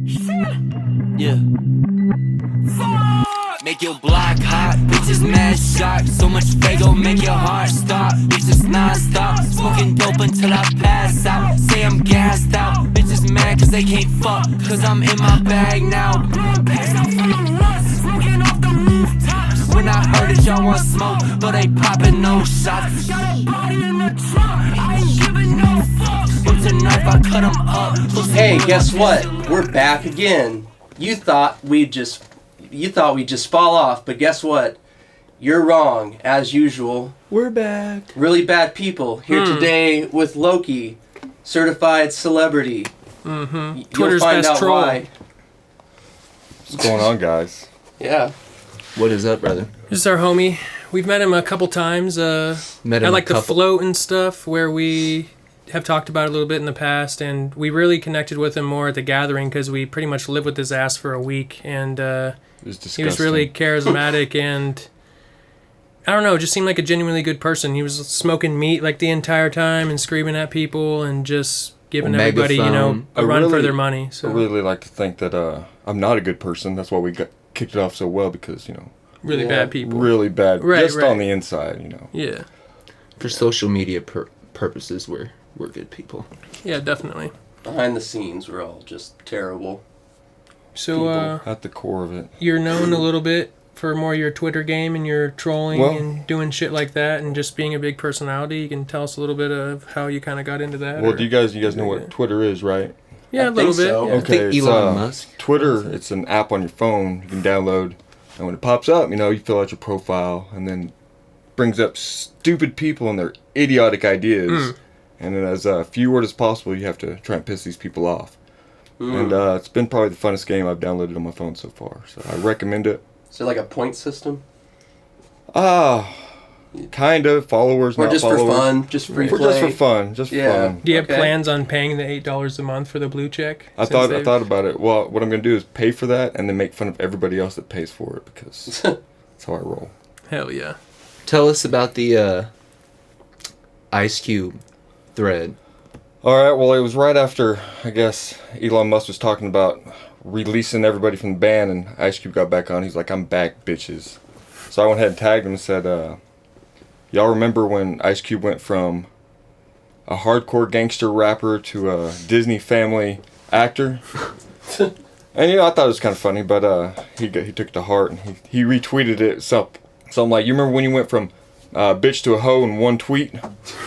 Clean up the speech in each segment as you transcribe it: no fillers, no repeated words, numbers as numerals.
Yeah. Make your block hot, bitches mad shocked. So much fago, make your heart stop. Bitches non-stop, smoking dope until I pass out. Say I'm gassed out, bitches mad cause they can't fuck. Cause I'm in my bag now. Pass out from the runs, smoking off the rooftops. When I heard it, y'all want smoke, but they popping no shots. Got a body in the trunk, I ain't giving no fucks. With a knife, I cut 'em up. Hey, guess what? We're back again. You thought we'd just fall off, but guess what? You're wrong, as usual. We're back. Really bad people here today with Loki, certified celebrity. Mm-hmm. You'll Twitter's find best out troll. why. What's going on, guys? Yeah. What is up, brother? This is our homie. We've met him a couple times. Met him at like a the couple- float and stuff, where we have talked about it a little bit in the past, and we really connected with him more at the gathering because we pretty much lived with his ass for a week, and It was disgusting. he was really charismatic and I don't know, just seemed like a genuinely good person. He was smoking meat like the entire time and screaming at people and just giving everybody, you know, a run for their money. So I really like to think that I'm not a good person. That's why we got kicked it off so well, because, you know, really bad people. really bad, Right, just right. on the inside, you know. Yeah. For social media purposes, we're good people. Yeah, definitely. Behind the scenes, we're all just terrible. So, At the core of it. you're known a little bit for more your Twitter game and your trolling Well- and doing shit like that and just being a big personality. You can tell us a little bit of how you kind of got into that. Well, or- do you guys know what Twitter is, right? Yeah, I a little think bit. so. Yeah. Okay, think it's, Elon Musk. Twitter, it's an app on your phone you can download, and when it pops up, you know, you fill out your profile, and then brings up stupid people and their idiotic ideas, and then as few words as possible, you have to try and piss these people off. And it's been probably the funnest game I've downloaded on my phone so far, so I recommend it. Is there like a point system? Kind of followers, Or not just followers. for fun? Just free play? Just for fun, just Yeah. for fun. Do you have Okay. plans on paying the $8 a month for the blue check? I Since thought they've- about it. Well, what I'm gonna do is pay for that and then make fun of everybody else that pays for it, because that's how I roll. Hell yeah. Tell us about the Ice Cube thread. All right. Well, it was right after, I guess, Elon Musk was talking about releasing everybody from the ban, and Ice Cube got back on. He's like, "I'm back, bitches." So I went ahead and tagged him and said, "Y'all remember when Ice Cube went from a hardcore gangster rapper to a Disney family actor?" And, you know, I thought it was kind of funny, but he took it to heart, and he retweeted it. So I'm like, "You remember when you went from bitch to a hoe in one tweet?"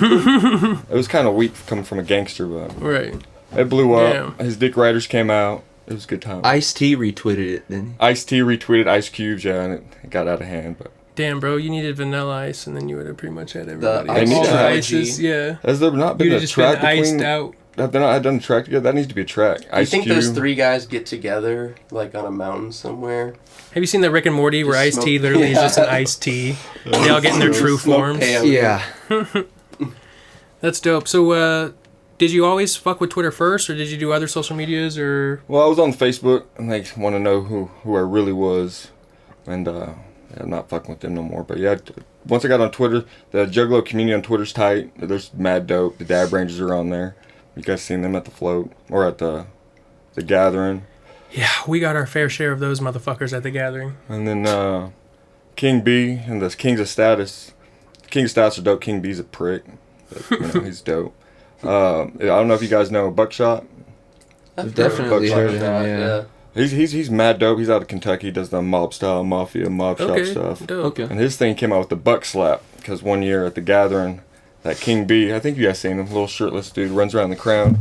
It was kind of weak coming from a gangster, but Right. it blew up. Damn. His Dick Riders came out. It was a good time. Ice-T retweeted it, didn't he? Ice-T retweeted Ice Cubes, yeah, and it got out of hand. But Damn, bro, you needed Vanilla Ice, and then you would have pretty much had everybody. Ice else. trilogy. Ices, yeah. has there not been You'd a have just been track iced between? out. Have they not done a track together? That needs to be a track. Do you think Cube. those three guys get together, like on a mountain somewhere? Have you seen the Rick and Morty where Just Ice-T smoke- literally is Yeah. just an iced tea? They all get in their true Smoke forms. Pam. Yeah. That's dope. So, did you always fuck with Twitter first, or did you do other social medias, or... Well, I was on Facebook, and they want to know who I really was, and I'm not fucking with them no more. But yeah, once I got on Twitter, the Juggalo community on Twitter's tight. There's mad dope. The Dab Rangers are on there. You guys seen them at the float or at the gathering? Yeah, we got our fair share of those motherfuckers at the gathering. And then King B and the Kings of Status. King of Status are dope. King B's a prick. But, you know, he's dope. I don't know if you guys know Buckshot. I've definitely Buckshot, heard of him, yeah. He's mad dope. He's out of Kentucky. He does the mob style, mafia, mob shop Okay, stuff. dope. Okay. And his thing came out with the buck slap, because one year at the gathering, that King B, I think you guys seen him, little shirtless dude, runs around the crowd.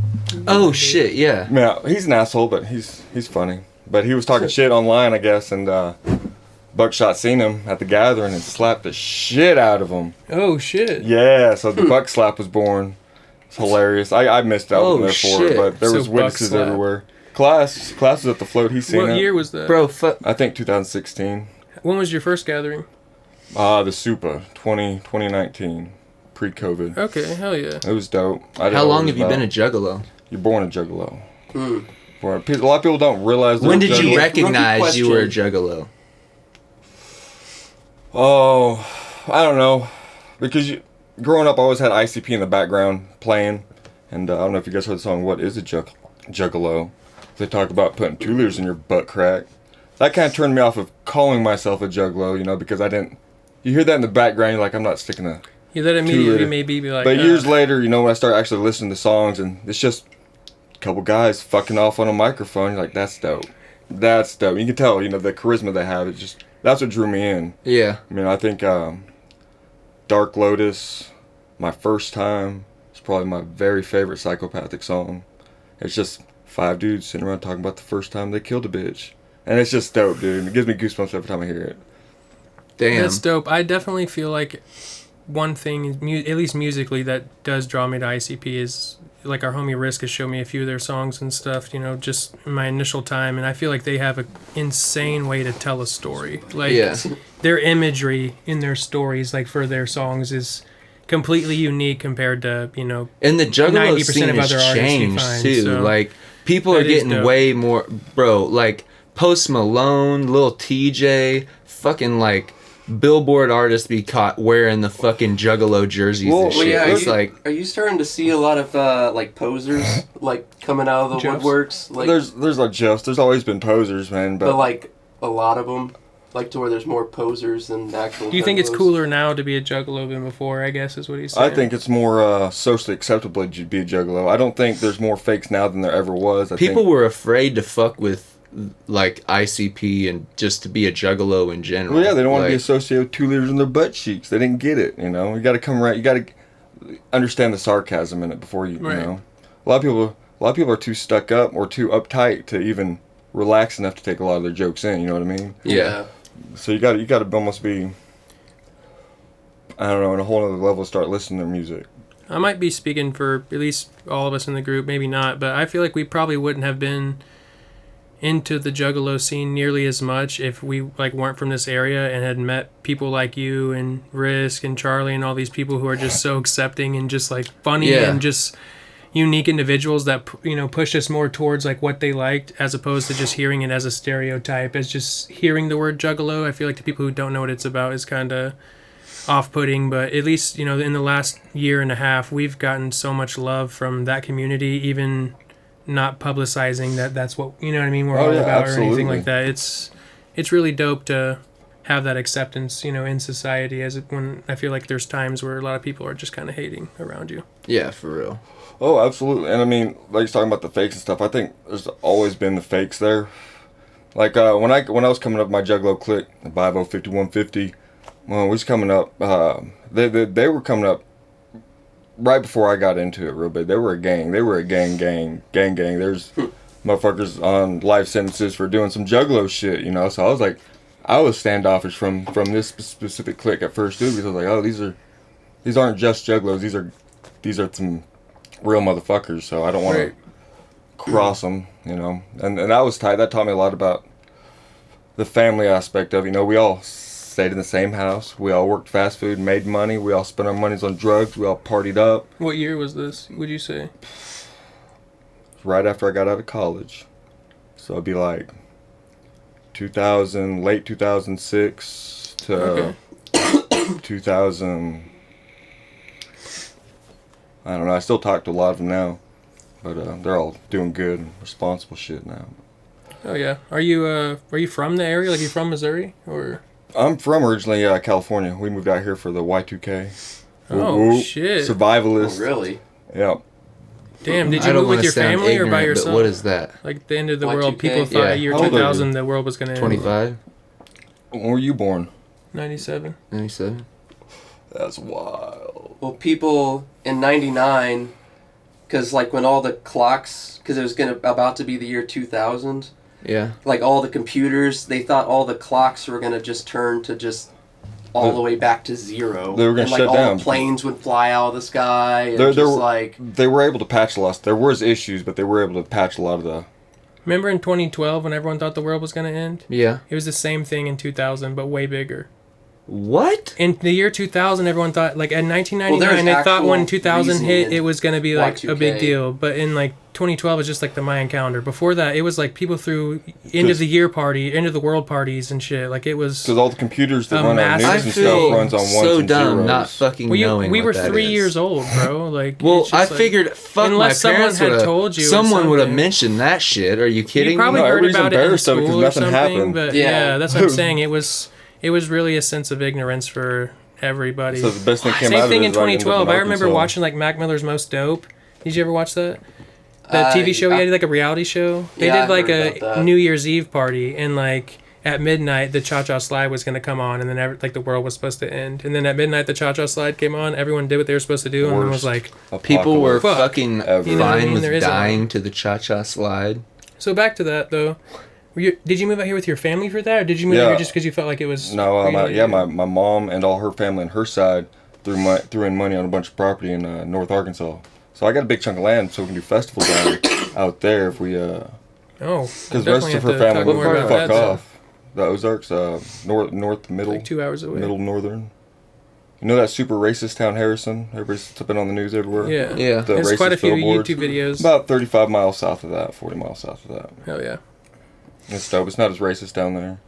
Oh, shit, yeah. Yeah, he's an asshole, but he's funny. But he was talking shit online, I guess, and Buckshot seen him at the gathering and slapped the shit out of him. Oh, shit. Yeah, so the buck slap was born. It's hilarious. I missed out Oh, there for shit. it, but there So was witnesses buck slap. everywhere. Class was at the float. He's seen What it. year was that? Bro, I think 2016. When was your first gathering? The Supa, 2019, pre-COVID. Okay, hell yeah. It was dope. I didn't how know what long it have you was been a about. juggalo? You're born a juggalo. A lot of people don't realize. When did you juggalo. recognize you were a question. juggalo? Oh, I don't know, because growing up, I always had ICP in the background playing, and I don't know if you guys heard the song "What Is a Juggalo," They talk about putting 2 liters in your butt crack. That kind of turned me off of calling myself a juggalo, you know, because I didn't. You hear that in the background, you're like, I'm not sticking a. Yeah, that immediately made me be like. But years later, you know, when I started actually listening to songs, and it's just a couple guys fucking off on a microphone, you're like, that's dope. That's dope. You can tell, you know, the charisma they have. It's just that's what drew me in. Yeah. I mean, I think Dark Lotus, my first time, is probably my very favorite psychopathic song. It's just 5 dudes sitting around talking about the first time they killed a bitch. And it's just dope, dude. It gives me goosebumps every time I hear it. Damn. That's dope. I definitely feel like one thing, at least musically, that does draw me to ICP is like our homie Risk has shown me a few of their songs and stuff, you know, just in my initial time. And I feel like they have an insane way to tell a story. Like, their imagery in their stories, like for their songs, is completely unique compared to, you know, and the juggalo 90% scene of has other artists you changed find, too. so Like, people are that is getting dope. way more, bro. Like Post Malone, Lil TJ, fucking like Billboard artists be caught wearing the fucking juggalo jerseys and shit. yeah, It's like, are you starting to see a lot of like posers like coming out of the Jeffs? woodworks? Like, There's like Jeffs. There's always been posers, man. but like a lot of them, like to where there's more posers than actual. Do you think it's juggalos. cooler now to be a juggalo than before, I guess is what he's saying? I think it's more socially acceptable to be a juggalo. I don't think there's more fakes now than there ever was. people were afraid to fuck with like ICP and just to be a juggalo in general. Well, yeah, they don't want to be Like, associated with 2 liters in their butt cheeks. They didn't get it, you know. You got to come right. You got to understand the sarcasm in it before you, Right. you know. A lot of people are too stuck up or too uptight to even relax enough to take a lot of their jokes in. You know what I mean? Yeah. So you got to almost be, I don't know, on a whole other level. Start listening to their music. I might be speaking for at least all of us in the group, maybe not, but I feel like we probably wouldn't have been into the juggalo scene nearly as much if we like weren't from this area and had met people like you and Risk and Charlie and all these people who are just so accepting and just like funny Yeah. and just unique individuals that, you know, pushed us more towards like what they liked as opposed to just hearing it as a stereotype, as just hearing the word juggalo. I feel like the people who don't know what it's about is kind of off-putting, but at least, you know, in the last year and a half we've gotten so much love from that community, even not publicizing that's what, you know what I mean, we're all about or anything like that. It's really dope to have that acceptance, you know, in society, as it, when I feel like there's times where a lot of people are just kind of hating around you. Yeah, for real. Oh, absolutely. And I mean, like you're talking about the fakes and stuff. I think there's always been the fakes there. Like when I was coming up, my juggalo clique, the 50-5150, when we was coming up, they were coming up right before I got into it real big. They were a gang. They were a gang. There's motherfuckers on life sentences for doing some juggalo shit, you know. So I was standoffish from this specific clique at first too, because I was like, oh, these aren't just juggalos. These are some real motherfuckers. So I don't want to cross them, you know. And that was tight. That taught me a lot about the family aspect of, you know, we all stayed in the same house. We all worked fast food, made money. We all spent our monies on drugs. We all partied up. What year was this, would you say? Right after I got out of college. So it'd be like 2000, late 2006 to 2000. I don't know. I still talk to a lot of them now. But they're all doing good and responsible shit now. Oh yeah. Are you from the area? Like, you from Missouri or? I'm from originally California. We moved out here for the Y2K. Oh, Whoop, shit. Survivalist. Oh, really? Yeah. Damn, did I you don't move with wanna your sound family or by ignorant, yourself? But what is that? Like the end of the Y2K? world, people thought Yeah. year How old are 2000 you? the world was gonna end. 25? When were you born? 97. 97? That's wild. Well, people in '99, because like when all the clocks, because it was about to be the year 2000. Yeah. Like all the computers, they thought all the clocks were gonna just turn to just all the way back to zero. They were gonna and, like, shut all down. the planes would fly out of the sky, and There just were- like They were able to patch a lot. There was issues, but they were able to patch a lot of the. Remember in 2012 when everyone thought the world was gonna end? Yeah. It was the same thing in 2000, but way bigger. What? In the year 2000, everyone thought, like, in 1999, there's they thought when actual 2000 hit, reasoning it was going to be, like, a big Y2K. deal. But in, like, 2012, it's just, like, the Mayan calendar. Before that, it was, like, people threw end of the year party, end of the world parties and shit. Like, it was... Because all the computers that A run our news massive I and feel stuff runs on ones so and dumb zeros. not fucking knowing we what were that 3 is. years old, bro. Like, Well, it's just I like- figured, fuck, unless my someone parents had would've- told you or someone would have something. mentioned that shit. Are you kidding You probably me? No, heard everybody's about it in embarrassed of it 'cause school or nothing something, happened. but Yeah. yeah, that's what I'm saying. It was really a sense of ignorance for everybody. So the best thing came out Same of thing it in is like, ended up 2012. I remember Arkansas. watching like Mac Miller's Most Dope. Did you ever watch that? The TV show he had, like a reality show. They Yeah, did like I heard about a that. New Year's Eve party, and like at midnight the Cha-Cha Slide was gonna come on, and then like the world was supposed to end. And then at midnight the Cha-Cha Slide came on. Everyone did what they were supposed to do, and then was Worst. like, People were Fuck. fucking Ever. You know what I fine mean? There with isn't dying one. to the cha-cha slide. so back to that though. Did you move out here with your family for that, or did you move out Yeah. here just because you felt like it was? No, really- my mom and all her family on her side threw in money on a bunch of property in North Arkansas. So I got a big chunk of land, so we can do festivals out there if we. Oh, Because the definitely rest of have her to family talk would more about fuck that, off. The Ozarks, north, middle, like 2 hours away. middle northern. You know that super racist town, Harrison? Everybody's been on the news everywhere. Yeah, Yeah. The There's quite a racist few billboards. YouTube videos. About 35 miles south of that, 40 miles south of that. Hell yeah. It's dope. It's not as racist down there.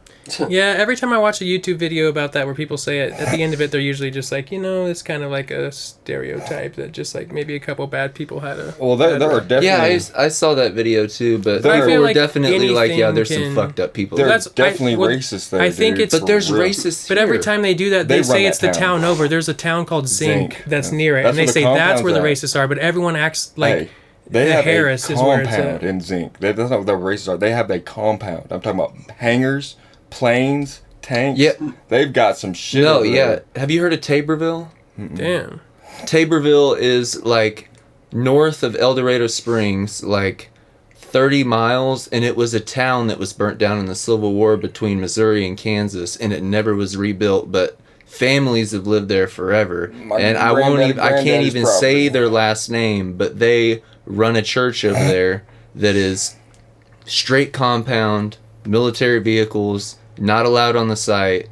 Yeah, every time I watch a YouTube video about that where people say it, at the end of it, they're usually just like, it's kind of like a stereotype that just like maybe a couple bad people had a. Well, there are definitely. Yeah, I saw that video too, but I people feel were like definitely like, yeah, anything there's can- some fucked up people. They're there. definitely well, racist there. I think dude, it's- But there's for real. racists But every here. time they do that, They they run say that it's the town. town over. There's a town called Zinc Zinc. that's near it, That's and they where the say that's where the compound's at. racists are. But everyone acts like Hey, they the have Harris a is where it's compound at. in Zinc. That's not what the races are. They have a compound. I'm talking about hangars, planes, tanks. Yeah. They've got some shit. No, over yeah. there. Have you heard of Taborville? Damn. Taborville is like north of El Dorado Springs, like 30 miles, and it was a town that was burnt down in the Civil War between Missouri and Kansas, and it never was rebuilt, but families have lived there forever. My And I can't granddaddy's even say property. their last name, but they run a church over there that is straight compound, military vehicles, not allowed on the site.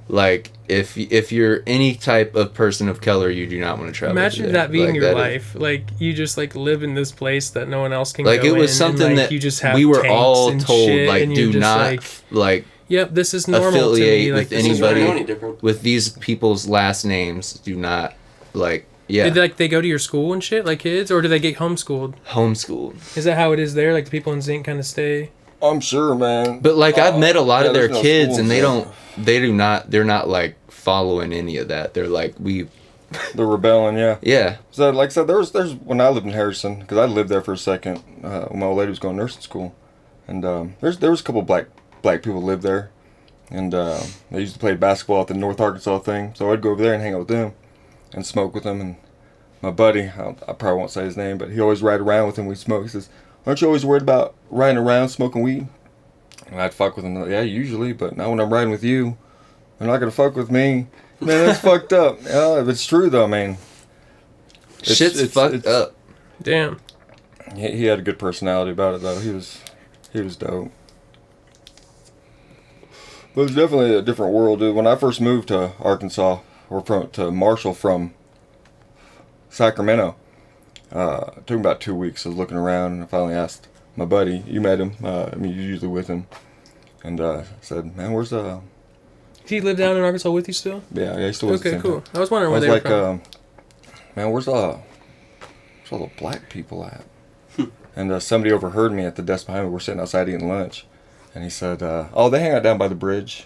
Like, if you're any type of person of color, you do not want to travel. Imagine through that being Like, your that is- life. Like you just like live in this place that no one else can Like go it was in, something and, like, that you just have we were tanks all and told, shit, like, and you're do just not like Yep, this is normal to affiliate me. Like with this is anybody know right. any different. with these people's last names. Do not like yeah. Did like they go to your school and shit, like kids, or do they get homeschooled? Homeschooled. Is that how it is there? Like the people in Zinc kind of stay. I'm sure, man. But like I've met a lot yeah, of their there's no kids, schools and there. they're not like following any of that. They're like They're rebelling, yeah. yeah. So, like I said, there's when I lived in Harrison, because I lived there for a second when my old lady was going to nursing school, and there was a couple black people lived there, and they used to play basketball at the North Arkansas thing. So I'd go over there and hang out with them, and smoke with them. And my buddy, I probably won't say his name, but he always ride around with him. We smoke. He says, "Aren't you always worried about riding around smoking weed?" And I'd fuck with him. Yeah, usually, but not when I'm riding with you. They're not gonna fuck with me. Man, that's fucked up. Yeah, it's true though, man. Shit's fucked up. Damn. He had a good personality about it though. He was dope. But it's definitely a different world, dude. When I first moved to Arkansas, to Marshall from Sacramento, it took about 2 weeks. I was looking around and I finally asked my buddy, you met him, you're usually with him, and said, "Man, where's He lived down in Arkansas with you still? yeah, he still was the Okay, same cool. time. I was wondering I where was they were like, from. man, where's all the black people at?" And somebody overheard me at the desk behind me. We're sitting outside eating lunch. And he said, "Oh, they hang out down by the bridge."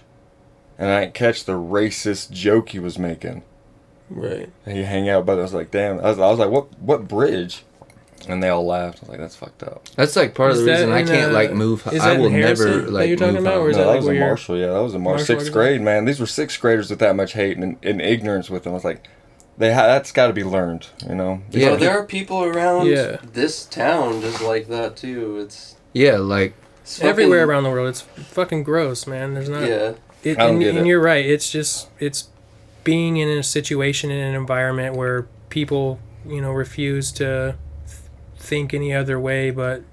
And I didn't catch the racist joke he was making. Right. And he hang out, but I was like, damn. I was like, what bridge? And they all laughed. I was like, that's fucked up. That's like part of Is the that reason I in, can't like move. is I that will in Harrison never that like you're talking move about, home. or is No, that that like was where in you're- Marshall. Yeah, that was in Marshall, sixth Arkansas? grade, man. These were sixth graders with that much hate and ignorance with them. I was like, that's got to be learned, you know? Yeah. So there are people around Yeah. this town just like that too. Yeah, like It's fucking, Everywhere around the world, it's fucking gross, man. There's not. Yeah. It, I don't and, get and it. you're right. It's being in a situation, in an environment where people, refuse to think any other way, but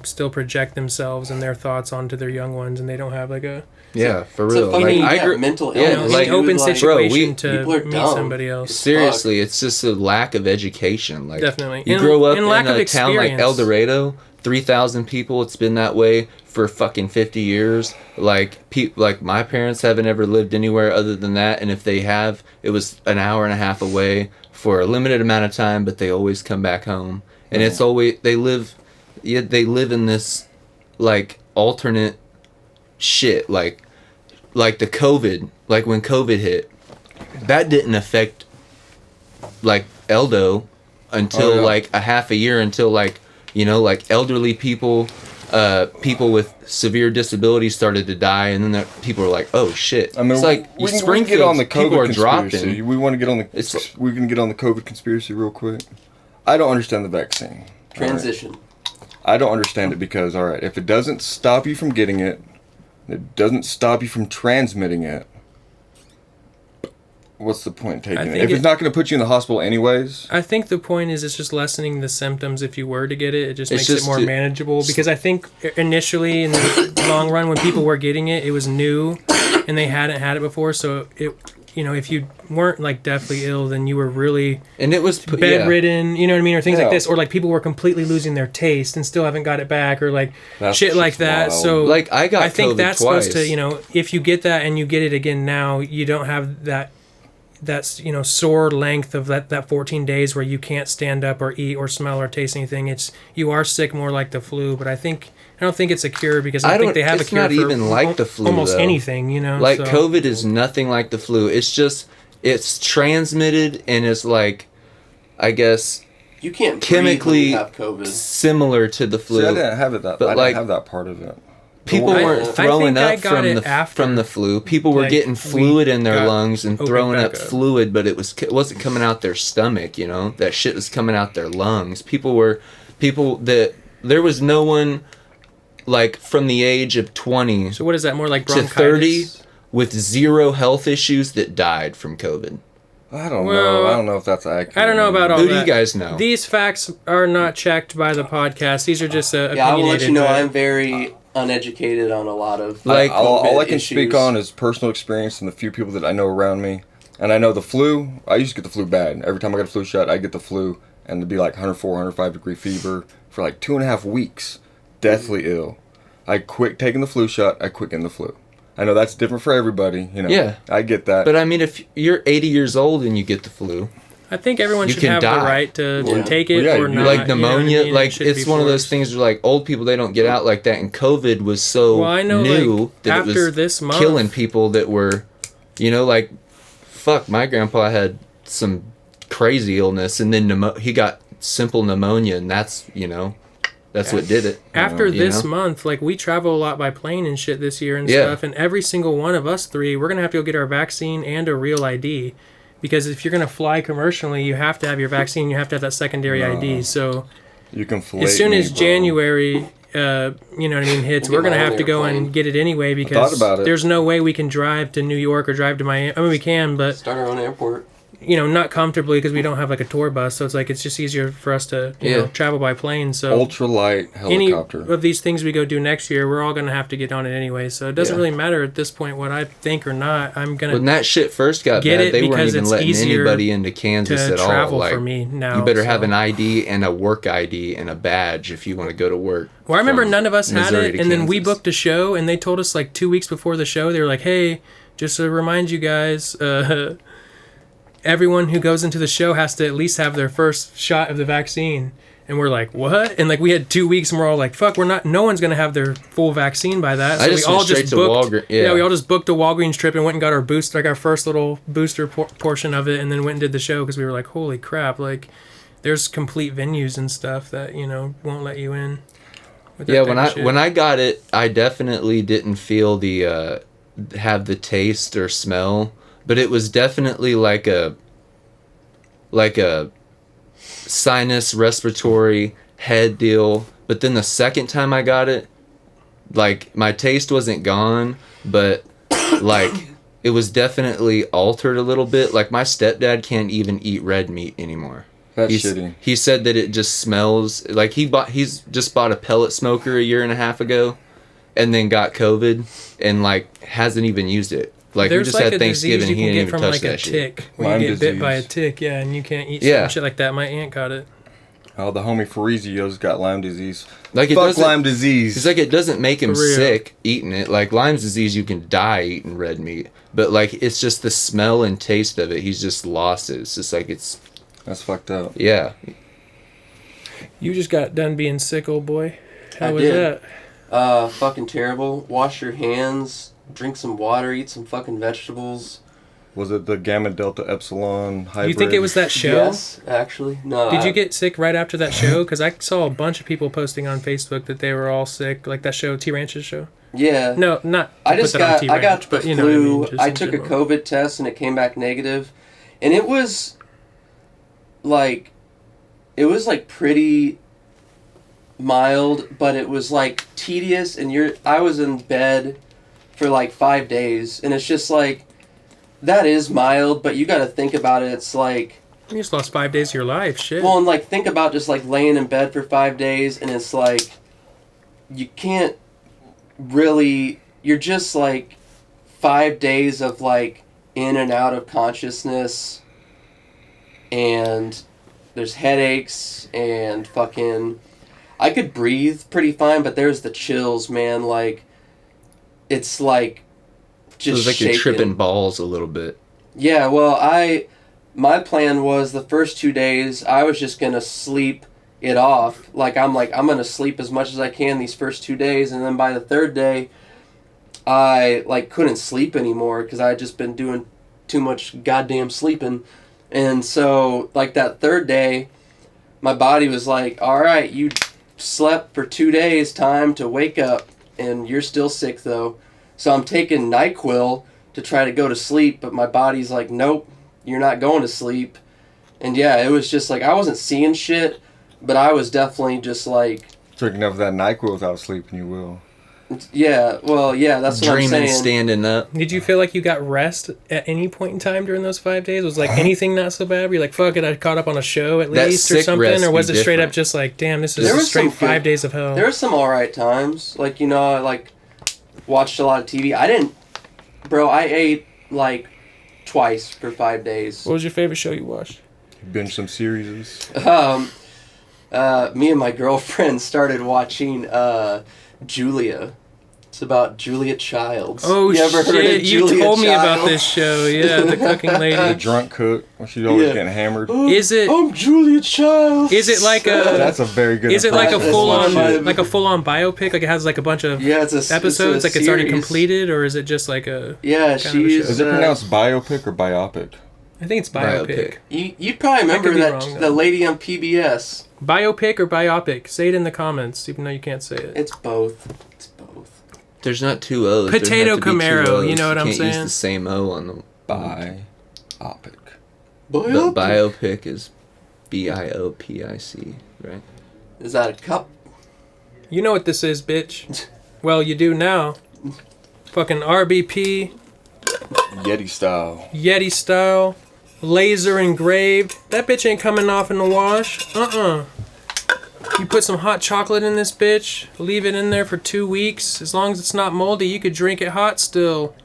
still project themselves and their thoughts onto their young ones, and they don't have like a Yeah, for It's real. a fucking Like, I grew, mental yeah, illness. like, an open dude, situation people to are meet dumb. somebody else. seriously, it's just a lack of education. Like, Definitely. you And- grow up and in lack of a town like El experience. Dorado, 3,000 people. It's been that way for fucking 50 years. Like, like my parents haven't ever lived anywhere other than that, and if they have, it was an hour and a half away for a limited amount of time, but they always come back home. And it's always they live in this like alternate shit, like the COVID, like when COVID hit, that didn't affect like Eldo until like a half a year, until like, you know, like elderly people, people with severe disabilities started to die, and then people were like, oh shit. I mean, it's like we can get on the people are COVID dropping. conspiracy. We want to get on the. We can get on the COVID conspiracy real quick. I don't understand the vaccine. Transition. Right. I don't understand it because, all right, if it doesn't stop you from getting it, it doesn't stop you from transmitting it. What's the point in taking it? If it's not going to put you in the hospital anyways. I think the point is it's just lessening the symptoms if you were to get it. It just makes just it more manageable, because I think initially in the long run when people were getting it, it was new and they hadn't had it before. So it, you know, if you weren't like deathly ill, then you were really And it was bedridden, you know what I mean, or things like Yeah. this, or like people were completely losing their taste and still haven't got it back, or like That's shit like just that. wild. So Like, I got think COVID that's twice. supposed to, you know, if you get that and you get it again now, you don't have that's, you know, sore length of that 14 days where you can't stand up or eat or smell or taste anything. You are sick more like the flu, but I don't think it's a cure, because I think they have a it's cure not for even like the flu, almost though. anything, you know. Like, so. COVID is nothing like the flu. It's just, it's transmitted, and it's like, I guess, You can't chemically breathe when you have COVID. similar to the flu. See, I didn't have it that. But, I like, didn't have that part of it. People I weren't think throwing I up got from it after, the flu. People were like, getting fluid in their got lungs and opened throwing back up up. fluid, but it wasn't coming out their stomach. You know, that shit was coming out their lungs. There was no one like from the age of 20 So what is that, more like to bronchitis? 30 with zero health issues that died from COVID. I don't Well, know. I don't know if that's accurate. I don't know about all Who that. do you guys know? These facts are not checked by the podcast. These are just Yeah, I will let you know opinionated, I'm very uneducated on a lot of Like, all I can issues. speak on is personal experience and the few people that I know around me. And I know the flu. I used to get the flu bad. Every time I got a flu shot, I get the flu, and it'd be like 104, 105 degree fever for like 2.5 weeks. Deathly ill. I quit taking the flu shot. I quit getting the flu. I know that's different for everybody. You know. Yeah. I get that. But I mean, if you're 80 years old and you get the flu, I think everyone You should can have die. the right to Yeah. take it Well, yeah, or you- not. like you know what I pneumonia, mean? It like shouldn't it's be one of those forced. things where like old people, they don't get out like that, and COVID was so Well, I know, new like, that after it was this month- killing people that were, you know, like, fuck, my grandpa had some crazy illness, and then he got simple pneumonia, and that's, you know, that's what did it. After you this know? month, like, we travel a lot by plane and shit this year and Yeah. stuff, and every single one of us three, we're gonna have to go get our vaccine and a real ID, because if you're gonna fly commercially, you have to have your vaccine, you have to have that secondary ID. So you can flake as soon me, as bro. January, you know what I mean, hits, Get we're gonna my own have to go airplane. and get it anyway, thought because about it. there's no way we can drive to New York or drive to Miami. I mean, we can, but Start our own airport. you know, not comfortably, because we don't have like a tour bus. So it's like it's just easier for us to you Yeah. know, travel by plane. So Ultralight any helicopter. of these things we go do next year, we're all going to have to get on it anyway. So it doesn't Yeah. really matter at this point what I think or not. I'm going When to that shit first got Get bad, it they weren't because even it's letting easier anybody into Kansas at all. travel Like, for me now. you better so. have an ID and a work ID and a badge if you want to go to work. Well, I remember from none of us had Missouri it, to and then we Kansas. booked a show, and they told us like 2 weeks before the show, they were like, "Hey, just to remind you guys, everyone who goes into the show has to at least have their first shot of the vaccine." And we're like, "What?" And like we had 2 weeks, and we're all like, "Fuck, we're not. No one's gonna have their full vaccine by that." So I just we all went straight just to booked. Walgreens. Yeah. We all just booked a Walgreens trip and went and got our boost, like our first little booster portion of it, and then went and did the show because we were like, "Holy crap!" Like, there's complete venues and stuff that won't let you in. with that Yeah, type of shit. when I got it, I definitely didn't feel the have the taste or smell, but it was definitely like a sinus respiratory head deal. But then the second time I got it, like my taste wasn't gone, but like it was definitely altered a little bit. Like my stepdad can't even eat red meat anymore. That's shitty. He said that it just smells like he's just bought a pellet smoker a year and a half ago, and then got COVID and like hasn't even used it. Like we just had Thanksgiving, he didn't even touch that shit. Tick. When you get bit by a tick, yeah, and you can't eat some shit like that. My aunt got it. Oh, the homie Farizio's got Lyme disease. Like it Fuck Lyme disease. It's like it doesn't make him sick eating it. Like Lyme disease, you can die eating red meat, but like it's just the smell and taste of it. He's just lost it. It's just like it's. That's fucked up. Yeah. You just got done being sick, old boy. How was that? Fucking terrible. Wash your hands. Drink some water. Eat some fucking vegetables. Was it the Gamma Delta Epsilon hybrid? You think it was that show? Yes, actually. No. Did you get sick right after that show? Because I saw a bunch of people posting on Facebook that they were all sick, like that show, T Ranch's show. Yeah. No, not. I got the flu. You know what I mean, I took a COVID test and it came back negative, and it was like pretty mild, but it was like tedious, and I was in bed for like 5 days, and it's just like. That is mild, but you got to think about it. It's like... You just lost 5 days of your life, shit. Well, and like, think about just like laying in bed for 5 days, and it's like... You can't really... You're just like 5 days of like in and out of consciousness, and there's headaches, and fucking... I could breathe pretty fine, but there's the chills, man. Like, it's like... Just so it's like shaking. You're tripping balls a little bit. Yeah, well, my plan was the first 2 days I was just gonna sleep it off. I'm gonna sleep as much as I can these first 2 days, and then by the third day, I like couldn't sleep anymore because I had just been doing too much goddamn sleeping, and so like that third day, my body was like, all right, you slept for 2 days, time to wake up, and you're still sick though. So I'm taking NyQuil to try to go to sleep, but my body's like, nope, you're not going to sleep. And yeah, it was just like, I wasn't seeing shit, but I was definitely just like... Drinking enough of that NyQuil without sleeping, you will. Yeah, well, yeah, that's what I'm saying. Dreaming, standing up. Did you feel like you got rest at any point in time during those 5 days? Was like anything not so bad? Were you like, fuck it, I caught up on a show at least or something? Or was it straight up just like, damn, this is a straight 5 days of hell? There were some alright times. Like, you know, I like watched a lot of TV. I ate like twice for 5 days. What was your favorite show you watched? You binge some series. Me and my girlfriend started watching Julia. It's about Julia Childs. Oh, you ever shit. Heard of Julia you told me about Childs? this show. Yeah, the cooking lady. The drunk cook. She's always getting hammered. Is it? I'm Julia Childs. Is it like a? That's a very good. Is it like a impression. full on biopic? Like it has like a bunch of episodes. It's already completed, or is it just like a? Yeah, she's. Is it pronounced biopic or biopic? I think it's biopic. You probably remember the lady on PBS. Biopic or biopic? Say it in the comments, even though you can't say it. It's both. There's not two O's. Potato Camaro, you know what I'm saying? You can't use the same O on the... Biopic. But biopic is BIOPIC, right? Is that a cup? You know what this is, bitch. Well, you do now. Fucking RBP. Yeti style. Laser engraved. That bitch ain't coming off in the wash. You put some hot chocolate in this bitch, leave it in there for 2 weeks. As long as it's not moldy, you could drink it hot still.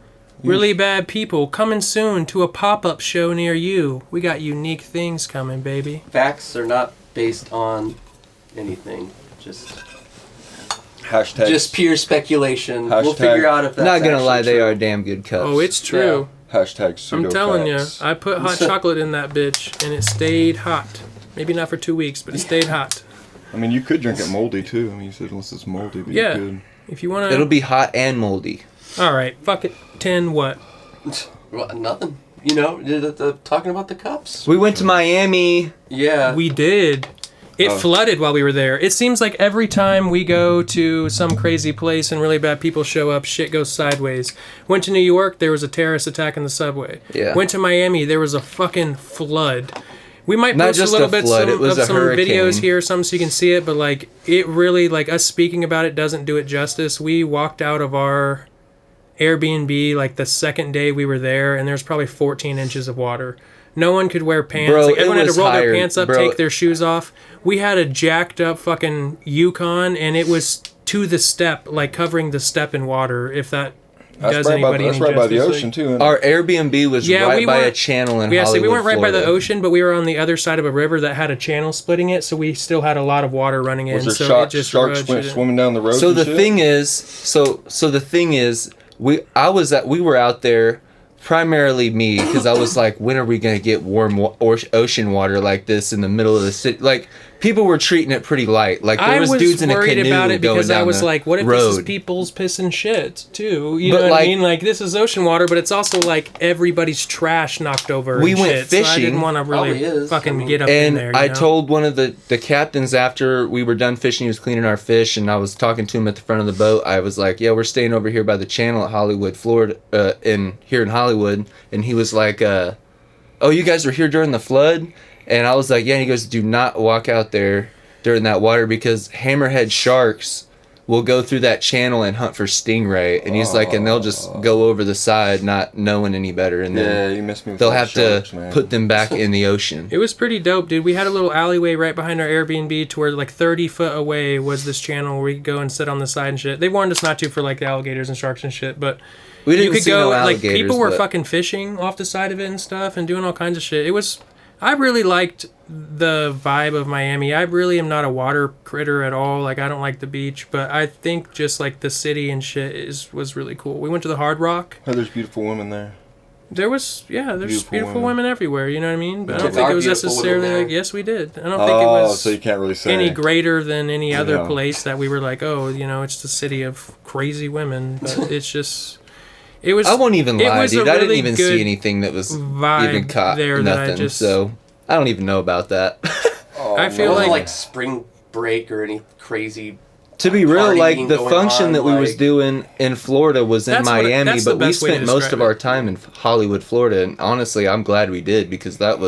Really bad people, coming soon to a pop-up show near you. We got unique things coming, baby. Facts are not based on anything. Just pure speculation. We'll figure out if that's not gonna lie, true. They are damn good cups. Oh, it's true. Yeah. #pseudo I'm telling you, facts. I put hot chocolate in that bitch, and it stayed hot. Maybe not for 2 weeks, but it stayed hot. I mean, you could drink it moldy too. I mean, you said unless it's moldy, but yeah. you could. If you want to... It'll be hot and moldy. Alright, fuck it. 10 what? Well, nothing. You know, talking about the cups. We went to Miami. Yeah. We did. It flooded while we were there. It seems like every time we go to some crazy place and really bad people show up, shit goes sideways. Went to New York, there was a terrorist attack in the subway. Yeah. Went to Miami, there was a fucking flood. We might Not post a just little a bit flood, it was of a some hurricane. videos here or something so you can see it, but like it really, like us speaking about it doesn't do it justice. We walked out of our Airbnb like the second day we were there, and there's probably 14 inches of water. No one could wear pants. Bro, like everyone had to roll their higher, pants up, bro. take their shoes off. We had a jacked up fucking Yukon, and it was to the step, like covering the step in water. If that does right anybody that's any right by the justice, ocean too. Isn't it? Our Airbnb was right by a channel in Hollywood, we weren't right by the Florida. ocean, but we were on the other side of a river that had a channel splitting it, so we still had a lot of water running in. Was there so sharks, it just sharks swimming down the road? So and the shit? thing is, so the thing is, we were out there, primarily me, because I was like, when are we gonna get warm ocean water like this in the middle of the city? Like, people were treating it pretty light. Like, there was dudes in a canoe about it because going I was down like, what if the this is road. people's piss and shit too? You But, know what like- I mean? Like, this is ocean water, but it's also like everybody's trash knocked over. We and went shit, So I fishing. didn't want to really Probably is. fucking I mean- get up in And there. I you know? told one of the captains after we were done fishing, he was cleaning our fish, and I was talking to him at the front of the boat. I was like, yeah, we're staying over here by the channel at Hollywood, Florida, here in Hollywood. And he was like, oh, you guys were here during the flood? And I was like, yeah. And he goes, do not walk out there during that water because hammerhead sharks will go through that channel and hunt for stingray. And he's like, and they'll just go over the side not knowing any better. And Yeah, then you missed me. With they'll all the have sharks, to man. put them back in the ocean. It was pretty dope, dude. We had a little alleyway right behind our Airbnb to where like 30 foot away was this channel where we could go and sit on the side and shit. They warned us not to for like the alligators and sharks and shit, but We didn't you could see go no like alligators, people were but- fucking fishing off the side of it and stuff and doing all kinds of shit. I really liked the vibe of Miami. I really am not a water critter at all. Like, I don't like the beach, but I think just like the city and shit was really cool. We went to the Hard Rock. Oh, there's beautiful women there. There's beautiful women everywhere, you know what I mean? But I don't Took think our it was beautiful women necessarily there. like, yes, we did. I don't think it was So you can't really say any greater than any other Yeah. place that we were like, oh, you know, it's the city of crazy women. But it's just, it was. I won't even it lie, was a dude. I didn't really even good see anything that was vibe even caught. there that I Nothing. just- So I don't even know about that. I It feel wasn't like- like spring break or any crazy. To be real, Partying like the going function on, that we was like- doing in Florida was in That's what- Miami, that's the but we best way to spent most describe of our it. time in Hollywood, Florida, and honestly, I'm glad we did because it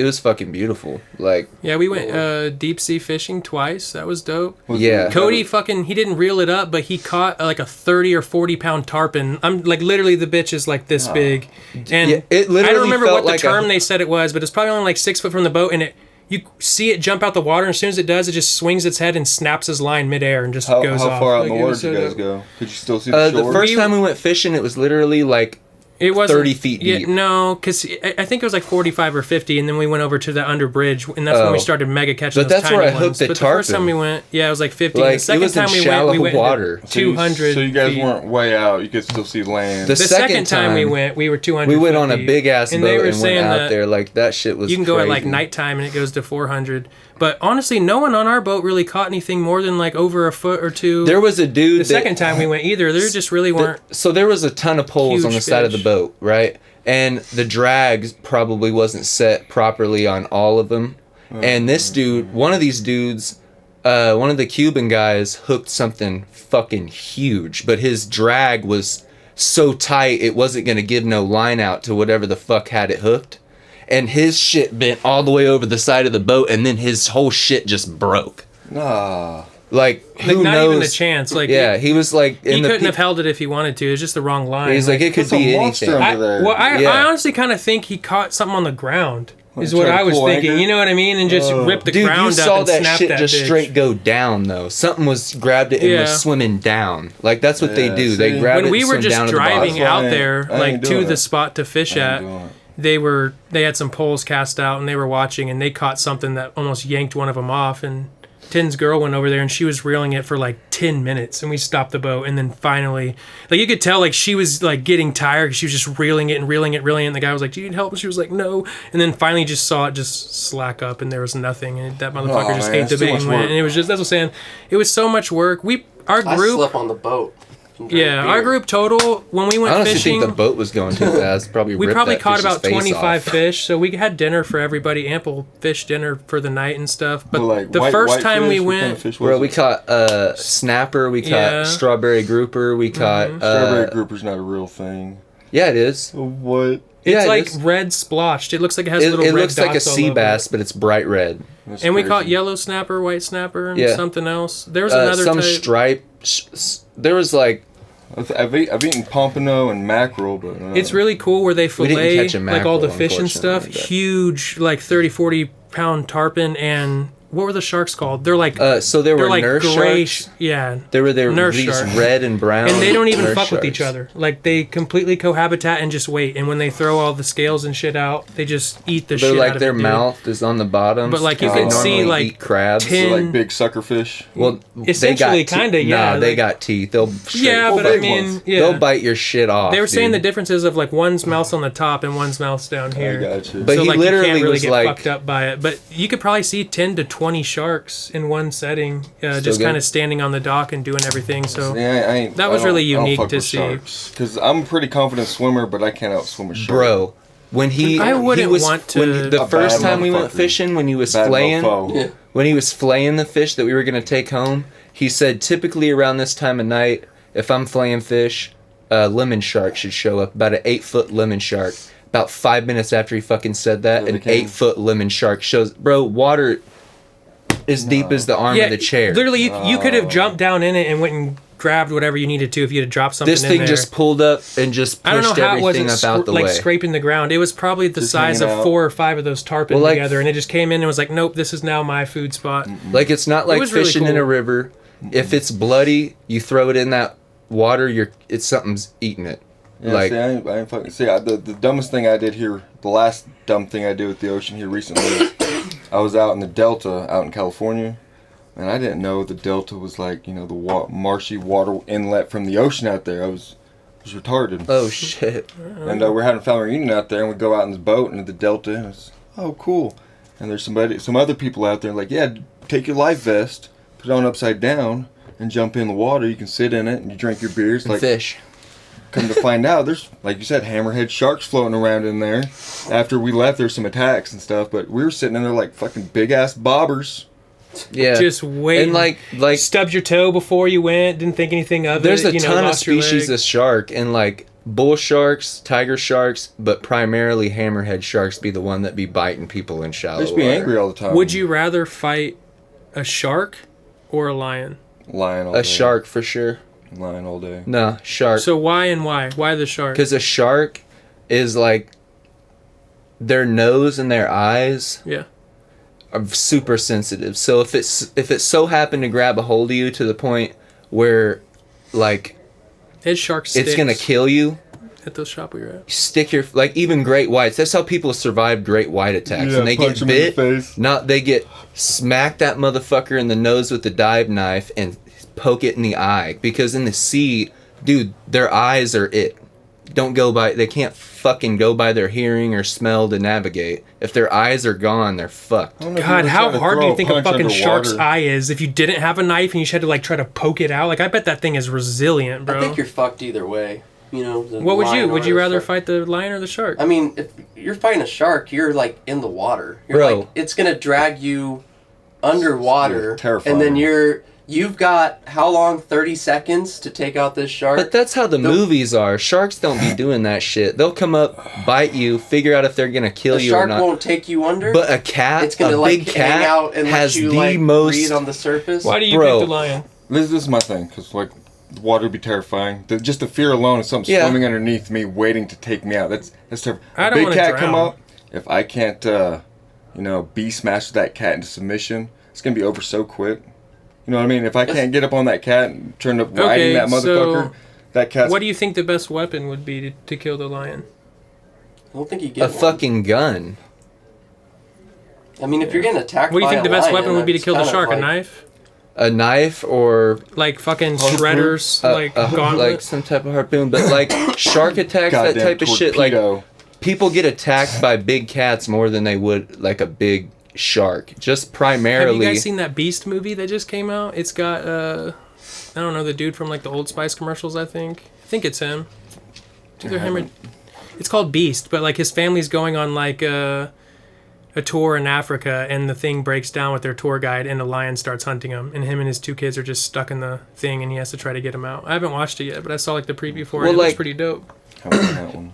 was fucking beautiful. Like, Yeah, we went deep sea fishing twice. That was dope. yeah. Cody he didn't reel it up, but he caught like a 30 or 40 pound tarpon. I'm like, literally the bitch is like this big. And Yeah, it literally I don't remember felt what the like term a- they said it was, but it's probably only like 6 foot from the boat, and you see it jump out the water, and as soon as it does, it just swings its head and snaps his line midair and just How goes off. far out in Like, the it water was did you so guys dope. go? Could you still see the The shore? first time we went fishing, it was literally like It was 30 feet deep. Yeah, no, because I think it was like 45 or 50, and then we went over to the under bridge, and that's when we Oh. started mega catching But those that's where tiny I hooked ones. the But the first time tarpon. we went, yeah, it was like 50. Like, And it the second was in time we shallow went water. into 200 So you guys feet. weren't way out. You could still see land. The second second time we time, went, we were 200 we went feet on a deep. big ass And boat they were and went saying out that there. Like, that shit was you can go at like crazy. nighttime and it goes to 400. But honestly, no one on our boat really caught anything more than like over a foot or two. There was a dude the second time we went either. There just really weren't. So there was a ton of poles on Huge the side of the fish. boat, right? And the drag probably wasn't set properly on all of them. And this dude, one of these dudes, one of the Cuban guys hooked something fucking huge, but his drag was so tight it wasn't going to give no line out to whatever the fuck had it hooked. And his shit bent all the way over the side of the boat, and then his whole shit just broke. Nah. Like, Like, who not knows? even a chance. Like, Yeah, he was like... he in the couldn't pe- have held it if he wanted to. It's just the wrong line. He's like, it could That's a be monster anything. under there. I Yeah. honestly kind of think he caught something on the ground. Is Like, what trying to I was pull thinking. anchor? You know what I mean? And just rip the Dude, ground you up saw and that snap shit that just bitch. straight go down though. Something was grabbed it and Yeah. was swimming down. Like that's what they Yeah, do. see? They grab it When we and were swim just down to the driving bottom. out I ain't- there, I ain't like to doing the it. spot to fish I ain't at, doing it. they had some poles cast out and they were watching and they caught something that almost yanked one of them off. And Tin's girl went over there and she was reeling it for like 10 minutes and we stopped the boat. And then finally, like you could tell like she was like getting tired because she was just reeling it and reeling it, reeling it. And the guy was like, do you need help? And she was like, no. And then finally just saw it just slack up and there was nothing. And that motherfucker Oh, just man, ate the it's too bait much and went. work. And it was just, that's what I'm saying. It was so much work. Our I group, slept on the boat. and drank yeah, our beer. group total, when we I went honestly fishing. think the boat was going too fast. Probably We ripped probably that caught fish's about face 25 off. fish, so we had dinner for everybody, ample fish dinner for the night and stuff. But like the white- first white time we fish? What kind went, of fish was Bro, it? we caught snapper. We caught Yeah. strawberry grouper. We caught Strawberry grouper's not a real thing. yeah, it is. What? it's Yeah, it like is. red splotched. It looks like it has It, little it red looks like a dots all sea over bass, it. but it's bright red. That's And we crazy. caught yellow snapper, white snapper, and Yeah. something else. There was another Some type. stripe. There was like I've eaten pompano and mackerel, but It's really cool where they didn't fillet catch a like all the mackerel, fish and stuff. unfortunately, but- Huge, like 30, 40 pound tarpon and what were the sharks called? They're like So there were they're like nurse gray. sharks. Yeah, There were nurse these sharks. red and brown. And they don't even nurse fuck with each sharks. other. Like they completely cohabitat and just wait. And when they throw all the scales and shit out, they just eat the They're shit like out of their it, dude. mouth is on the bottom. But, like, you can can see, like, eat crabs. ten- So like big sucker fish. Well, Essentially, they got kinda, yeah, Nah, they like- got teeth. They'll Yeah, Oh, but I big mean, ones. yeah. they'll bite your shit off. They were saying the dude. differences of like one's mouth's on the top and one's mouth's down I here. got you. But So he like literally you can't really was get like- fucked up by it. But you could probably see 10 to 20 sharks in one setting, just good? kind of standing on the dock and doing everything. So Yeah, I ain't, That was really unique to see. Because I'm a pretty confident swimmer, but I can't outswim a shark. Bro, when I wouldn't he was, want to- when the A first bad time we went motherfucker. fishing, when he was Bad flaying, mofo. Yeah. when he was flaying the fish that we were gonna take home, he said typically around this time of night, if I'm flaying fish, a lemon shark should show up, about an 8-foot lemon shark. About 5 minutes after he fucking said that, Yeah, an they came. 8-foot lemon shark shows. Bro, water as deep as the arm yeah, of the chair. literally, you could have jumped down in it and went and grabbed whatever you needed to if you had dropped something This in thing there. just pulled up and just I don't pushed know how it everything wasn't up out the like way. scraping the ground. It was probably the Just size of hanging out. 4 or 5 of those tarpon Well, like- together, and it just came in and was like, "Nope, this is now my food spot." Like it's not like was really fishing in a cool. river. If it's bloody, you throw it in that water. It's something's eating it. Yeah, like see, I ain't fucking. See, the dumbest thing I did here, the last dumb thing I did with the ocean here recently, is I was out in the Delta, out in California, and I didn't know the Delta was like, you know, the marshy water inlet from the ocean out there. I was retarded. oh shit. And we're having a family reunion out there, and we go out in this boat into the Delta, and it's, oh, cool. And there's some other people out there, like, yeah, take your life vest, put it on upside down, and jump in the water. You can sit in it, and you drink your beers. Like, Fish. come to find out, there's, like you said, hammerhead sharks floating around in there. After we left, there's some attacks and stuff, but we were sitting in there like fucking big-ass bobbers. Yeah. Just wait. And like Stubbed your toe before you went. Didn't think anything of there's it. a ton of lost your species leg. of shark, and like bull sharks, tiger sharks, but primarily hammerhead sharks be the one that be biting people in shallow They just be water. angry all the time. Would you rather fight a shark or a lion? Lion all day. A shark for sure. Lion all day. No, shark. So why and why? Why the shark? Because a shark is like their nose and their eyes Yeah. are super sensitive. So if it so happened to grab a hold of you to the point where like His shark sticks it's gonna kill you, at the shop we were at. stick your like even great whites. That's how people survive great white attacks. Yeah, When they punch get 'em in the bit, face. not they get smack that motherfucker in the nose with the dive knife and poke it in the eye, because in the sea, dude, their eyes are it. Don't go by. They can't fucking go by their hearing or smell to navigate. If their eyes are gone, they're fucked. I don't know if God, you were how trying to hard do throw you think a punch fucking shark's underwater. eye is if you didn't have a knife and you just had to like try to poke it out? Like I bet that thing is resilient, bro. I think you're fucked either way. You know. the What would you? lion Would or you the rather shark. fight the lion or the shark? I mean, if you're fighting a shark, you're like in the water. You're Bro. like, it's gonna drag you underwater, Yeah, terrifying. and then you've got how long? 30 seconds to take out this shark. But that's how the movies are. Sharks don't be doing that shit. They'll come up, bite you, figure out if they're gonna kill the you or shark not. won't take you under. But a cat, it's gonna a like big hang cat, out and has let you the like most. breathe on the surface. Why do you Bro. pick the lion? This is my thing, because like the water would be terrifying. Just the fear alone of something Yeah. swimming underneath me, waiting to take me out. That's terrifying. I A don't big wanna cat come drown. up. If I can't, beast master that cat into submission, it's gonna be over so quick. You know what I mean? If I can't get up on that cat and turn up riding Okay, that motherfucker, so that cat's What do you think the best weapon would be to kill the lion? I don't think you get A fucking gun. I mean, if you're getting attacked, What do you by think the a best lion, weapon would be to that's kill the kind of shark? A like- knife? A knife or Like fucking Harpoon? shredders? Like gauntlets? like some type of harpoon. But like shark attacks, that goddamn type of shit. Like torpedo. people get attacked by big cats more than they would like a big shark. Just Have primarily. you guys seen that Beast movie that just came out? It's got I don't know, the dude from like the Old Spice commercials. I think it's him. It's either him or it's called Beast, but like his family's going on like a tour in Africa, and the thing breaks down with their tour guide, and a lion starts hunting him, and him and his 2 kids are just stuck in the thing, and he has to try to get him out. I haven't watched it yet, but I saw like the preview for it. Well, And it looks like- pretty dope. Haven't seen that one.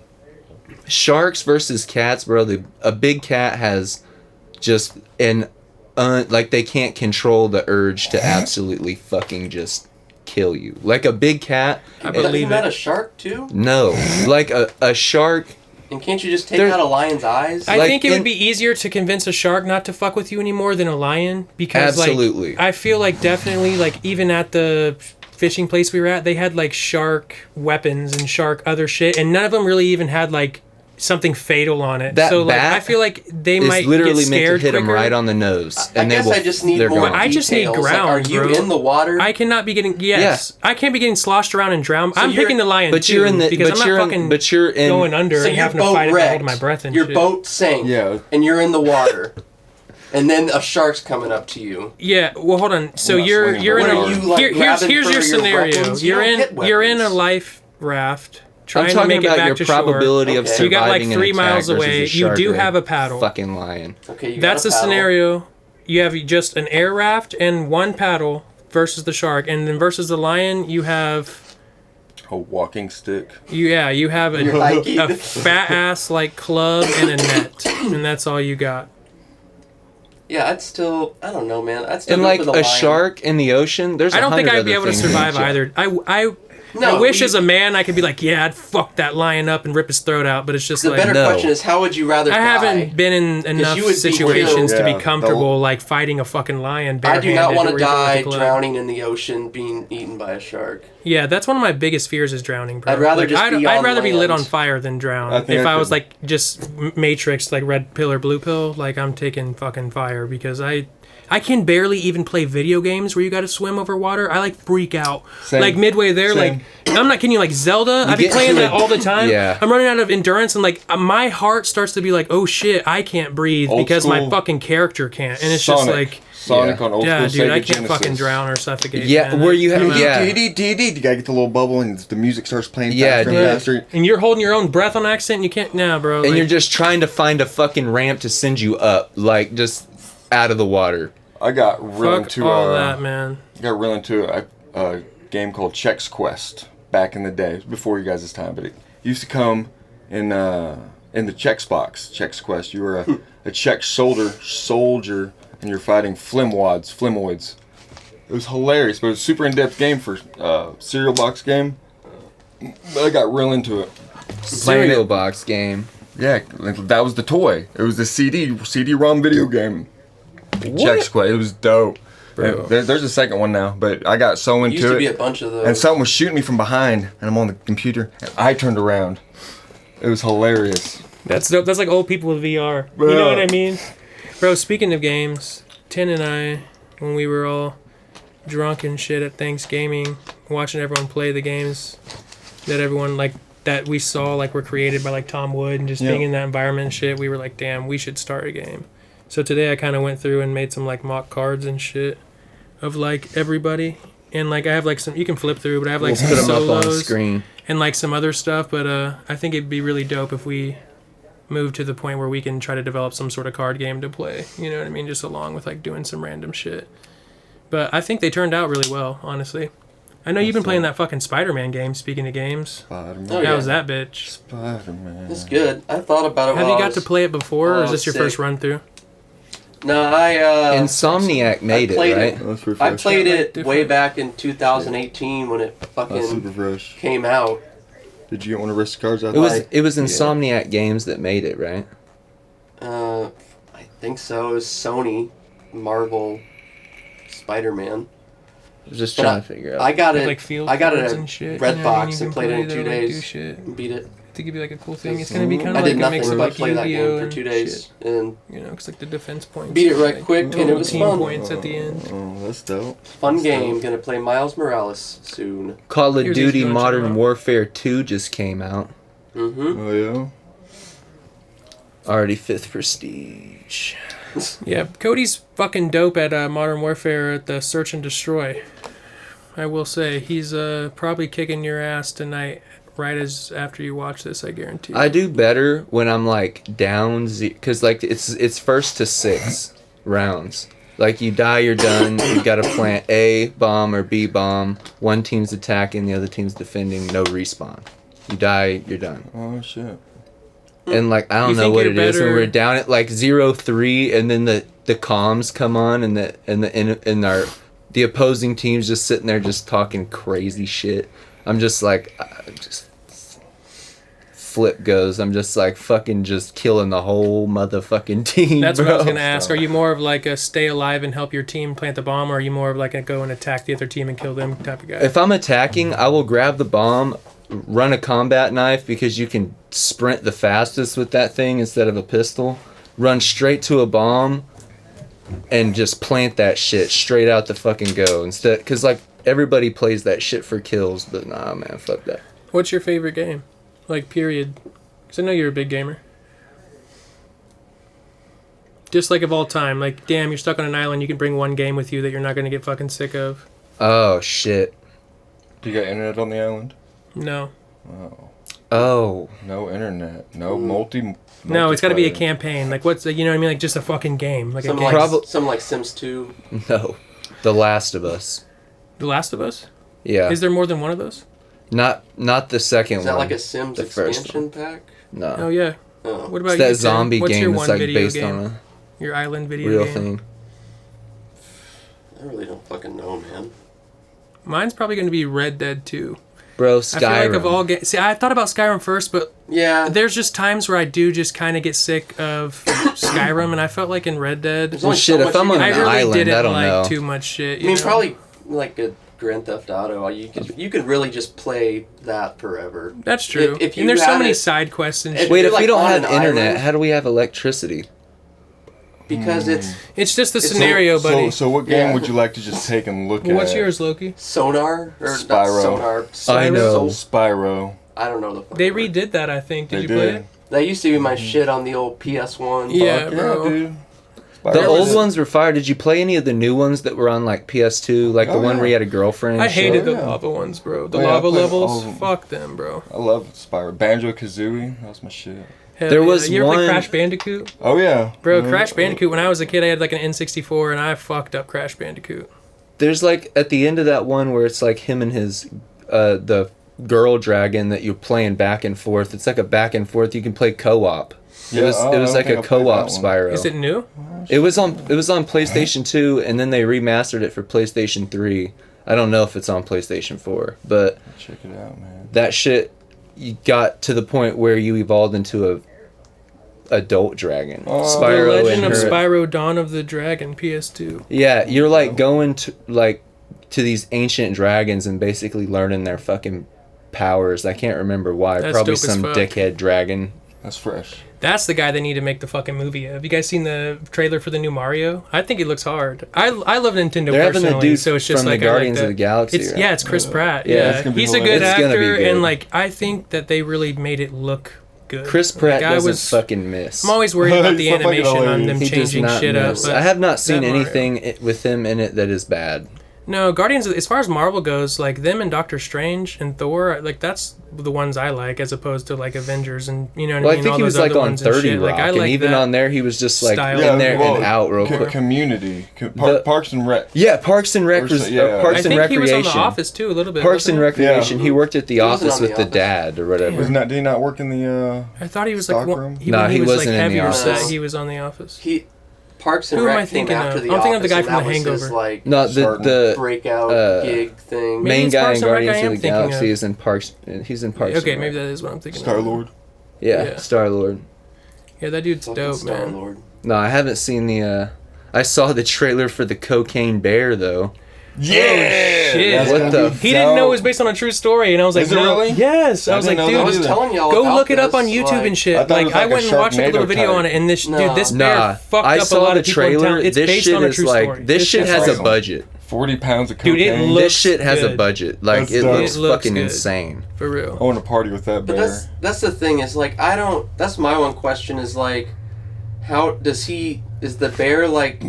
Sharks versus cats, bro. A big cat has just like they can't control the urge to absolutely fucking just kill you. Like a big cat. I Isn't believe that it. a shark too? No, like a shark. And can't you just take out a lion's eyes? I think it would be easier to convince a shark not to fuck with you anymore than a lion because Absolutely. like I feel like definitely like even at the fishing place we were at, they had like shark weapons and shark other shit, and none of them really even had like something fatal on it. That so like bat I feel like they It's might literally get meant to scared hit them quicker. right on the nose. I And guess I just need they're more gone. I just need details. Like, ground, are you bro. in the water? I cannot be getting I can't be getting sloshed around and drowned. I'm you're- picking the lion But too, you're in the because but I'm you're not in fucking but you're in going under So and your having to boat fight it to wrecked. hold my breath and your shit. boat sank. Yeah. And you're in the water. And then a shark's coming up to you. Yeah, well, hold on. So I'm not you're swinging in What a are you, like, here's grabbing your for your scenario. weapons? You don't get You're in a weapons. life raft I'm trying to talking make it about back your to probability shore. of Okay. surviving You got like an 3 attack miles versus away. a You shark do or have a paddle. Fucking lion. Okay, you That's got the a paddle. scenario. You have just an air raft and one paddle versus the shark, and then versus the lion, you have A walking stick. you have You're a hiking. fat ass like club and a net, and that's all you got. Yeah, I'd still. I don't know, man. I'd still And go like for the a lion. shark in the ocean, there's I don't think 100 I'd be other able to things survive than a either. I No, wish you- as a man I could be like, yeah, I'd fuck that lion up and rip his throat out, but it's just The like better No. question is, how would you rather I die? haven't been in enough you would be situations killed. to Yeah, be comfortable the- like fighting a fucking lion I do barehanded. not want or to even with a die club. drowning in the ocean, being eaten by a shark. Yeah, that's one of my biggest fears is drowning, bro. I'd rather Like, just I'd, be I'd on rather be lit land. on fire than drown. I think If I I was could- like just Matrix, like red pill or blue pill, like I'm taking fucking fire because I can barely even play video games where you got to swim over water. I like freak out. Same. Like midway there, Same. like I'm not kidding you. Like Zelda, I've been get playing to that a- all the time. Yeah. I'm running out of endurance, and like my heart starts to be like, oh shit, I can't breathe Old because my school fucking character can't. And it's Sonic. just like, Sonic Yeah. on old yeah, school dude, Sega I can't Genesis. fucking drown or suffocate. Yeah, man. where you have- I'm out. yeah. You gotta get the little bubble and the music starts playing Yeah, faster and dude. faster. And you're holding your own breath on accident. And you can't, nah, bro. And like- you're just trying to find a fucking ramp to send you up, like just out of the water. I got real fuck into all that, man. got real into a game called Chex Quest back in the day, before you guys' time, but it used to come in the Chex box. Chex Quest. You were a Chex soldier, and you're fighting flemoids. It was hilarious, but it was a super in-depth game for cereal box game. But I got real into it. Cereal box game. Yeah, that was the toy. It was the CD-ROM video game. Chex Quest. It was dope. Bro. There's a second one now, but I got so into Used to it. be a bunch of those. And something was shooting me from behind, and I'm on the computer, and I turned around. It was hilarious. That's dope. That's like old people with VR. You know what I mean? Bro, speaking of games, Tin and I, when we were all drunk and shit at Thanksgiving, watching everyone play the games that everyone, like, that we saw, like, were created by, like, Tom Wood and just Yeah. being in that environment and shit, we were like, damn, we should start a game. So today I kind of went through and made some, like, mock cards and shit of, like, everybody. And, like, I have, like, some, you can flip through, but I have, like, some Put them up on solos screen. and, like, some other stuff. But I think it'd be really dope if we move to the point where we can try to develop some sort of card game to play. You know what I mean? Just along with, like, doing some random shit. But I think they turned out really well, honestly. I know you've been playing that fucking Spider-Man game, speaking of games. Spider-Man. Oh, yeah. How was that, bitch? Spider-Man. It's good. I thought about it. Have while you I got was- to play it before, or while is I this was your sick. first run-through? No, I Insomniac made it, played right? it. That's pretty I fresh. played Like, it different- way back in 2018 when it That's fucking super fresh. came out. Did you get one of Risk's cards out It was there? it was Insomniac Games that made it, right? I think so. It was Sony, Marvel, Spider-Man. I was just But trying to figure out. I got With, it. like, field I got it cards at and shit, Redbox you know what I mean? You and can played it play in that 2 or, like, do days. shit. And beat it. I think it'd be like a cool thing. It's gonna be kind of I like did a nothing mix of but like play that Yu-Gi-Oh game for and 2 days, shit. and You know, 'cause like the defense points. Beat it and, right like, quick, and it little was team fun. points at the end. Oh, that's dope. fun game. Gonna play Miles Morales soon. Call of Here's Duty his Modern gunshot. Warfare 2 just came out. Mm-hmm. Oh, yeah? Already 5th prestige. Yeah, Cody's fucking dope at Modern Warfare at the Search and Destroy. I will say he's probably kicking your ass tonight, right as after you watch this. I guarantee. I do better when I'm like down, because like it's first to 6 rounds. Like you die, you're done. You got to plant A bomb or B bomb. One team's attacking, the other team's defending. No respawn. You die, you're done. Oh, shit. And like I don't You know think what you're it is when better- we're down at like 0-3, and then the comms come on, and the opposing team's just sitting there just talking crazy shit. I'm just like, just flip goes, I'm just like fucking just killing the whole motherfucking team. That's what bro. I was gonna ask. Are you more of like a stay alive and help your team plant the bomb, or are you more of like a go and attack the other team and kill them type of guy? If I'm attacking, I will grab the bomb, run a combat knife because you can sprint the fastest with that thing instead of a pistol. Run straight to a bomb and just plant that shit straight out the fucking go instead, because like everybody plays that shit for kills, but nah, man, fuck that. What's your favorite game? Like, period. Because I know you're a big gamer. Just like of all time. Like, damn, you're stuck on an island, you can bring one game with you that you're not going to get fucking sick of. Oh shit. Do you got internet on the island? No. Oh. No internet. No No, it's got to be a multiplayer. campaign. Like, what's, you know what I mean? Like, just a fucking game. Like, Some a game. like Sims 2. No. The Last of Us. The Last of Us? Yeah. Is there more than one of those? Not the second Is that one. like a Sims The first expansion pack? No. Oh, yeah. Oh. What about It's you, that Tim? zombie What's game your that's one like video based game? on a Your island video real game? thing. I really don't fucking know, man. Mine's probably going to be Red Dead 2. Bro, I Skyrim. feel like of all games... See, I thought about Skyrim first, but Yeah. there's just times where I do just kind of get sick of Skyrim, and I felt like in Red Dead... There's Well, only shit, so if much I'm you on can I an do. really island, didn't I don't like know. too much shit. I mean, know? probably like a Grand Theft Auto. You could really just play that forever. That's true. If you and there's so had many it- side quests and if shit. Wait, you're, if like, we don't on have an internet, island- how do we have electricity? Because it's It's just the It's scenario, buddy. So what game Yeah. would you like to just take and look at? What's yours, Loki? Sonar or Spyro. not Sonar. I know. Spyro. I don't know the. fucking They word. redid that, I think. Did They you play did. it? That used to be my shit on the old PS1. Yeah, Fuck bro. dude. The Spyro old was- ones were fire. Did you play any of the new ones that were on like PS2? Like the Oh, one yeah. where you had a girlfriend? I and shit? hated the yeah. lava ones, bro. The Oh, yeah, I lava played all levels, of them. fuck them, bro. I love Spyro. Banjo-Kazooie. That was my shit. Hell There yeah. was You ever play one- Crash Bandicoot? Oh yeah. Bro, Mhm. Crash Bandicoot, when I was a kid, I had like an N64, and I fucked up Crash Bandicoot. There's like at the end of that one where it's like him and his the girl dragon that you're playing back and forth. It's like a back and forth. You can play co-op. Yeah, it was oh, it was I like think a I played co-op that one. Spyro. Is it new? It was on PlayStation 2 and then they remastered it for PlayStation 3. I don't know if it's on PlayStation 4, but Check it out, man. that shit you got to the point where you evolved into a adult dragon. Oh. Spyro The Legend and of her. Spyro Dawn of the Dragon, PS2. Yeah, you're like going to these ancient dragons and basically learning their fucking powers. I can't remember why. That's Probably dope as some fuck. dickhead dragon. That's fresh. That's the guy they need to make the fucking movie of. You guys seen the trailer for the new Mario? I think it looks hard. I love Nintendo They're having personally, the dude so it's just from like the Guardians I like of the Galaxy. It's, right? yeah, it's Chris Pratt. Yeah, Yeah, it's gonna be he's a good hilarious. It's gonna be actor, good. and like I think that they really made it look good. Chris Pratt Like, doesn't fucking miss. I'm always worried about the He's so fucking animation on them hilarious. He does changing not shit up. miss. But I have not seen that Mario- anything with him in it that is bad. No, Guardians, as far as Marvel goes, like them and Doctor Strange and Thor, like that's the ones I like as opposed to like Avengers and you know what Well, I I mean. think all he was those like other on ones and 30 shit. Rock, Like, I and like even that on there he was just like style. in there and out real quick. Community. The- Parks and Rec. Yeah, Parks and Rec was Yeah. I Parks and think he was Recreation. on The Office too, a little bit. Parks and wasn't Recreation. Yeah. He worked at the He wasn't office on The with the Office. dad or whatever. Did he not work in the? he? I thought he was like Stockroom? when Nah, he was wasn't like in The heavier Office. set. He was on The Office. Parks and Who am I Rec came thinking after of? the I'm thinking of the guy Office, from and The that was his, Hangover. like No, Starting the breakout gig thing. Maybe main it's guy Parks in and Rec I Guardians am of the thinking Galaxy of. is in Parks. He's in Parks. Okay, and maybe Rec. that is what I'm thinking. Star of. Lord. Yeah, Yeah. Star Lord. Yeah, that dude's Fucking dope, man. Star-Lord. No, I haven't seen the. I saw the trailer for the Cocaine Bear though. Yeah. shit. That's What gonna the- be He didn't know it dope. was based on a true story, and I was like, Is it no. really? Yes, I I was like, didn't know dude, that I was either. telling y'all go about look it up this, on YouTube like- and shit. I thought it Like was I like a went and watched like, a little Sharknado video type. on it, and this No. dude, this bear Nah, fucked I up a saw lot the of people in trailer. town. It's This based shit on a is true like story. this shit shit's has a awesome. budget. 40 pounds of Dude, cocaine. it looks This shit has a good. budget. Like That's it dope. looks It looks fucking good. insane. For I real. want to party with that But bear. that's the thing is like I don't. That's my one question is like, how does he? Is the bear like?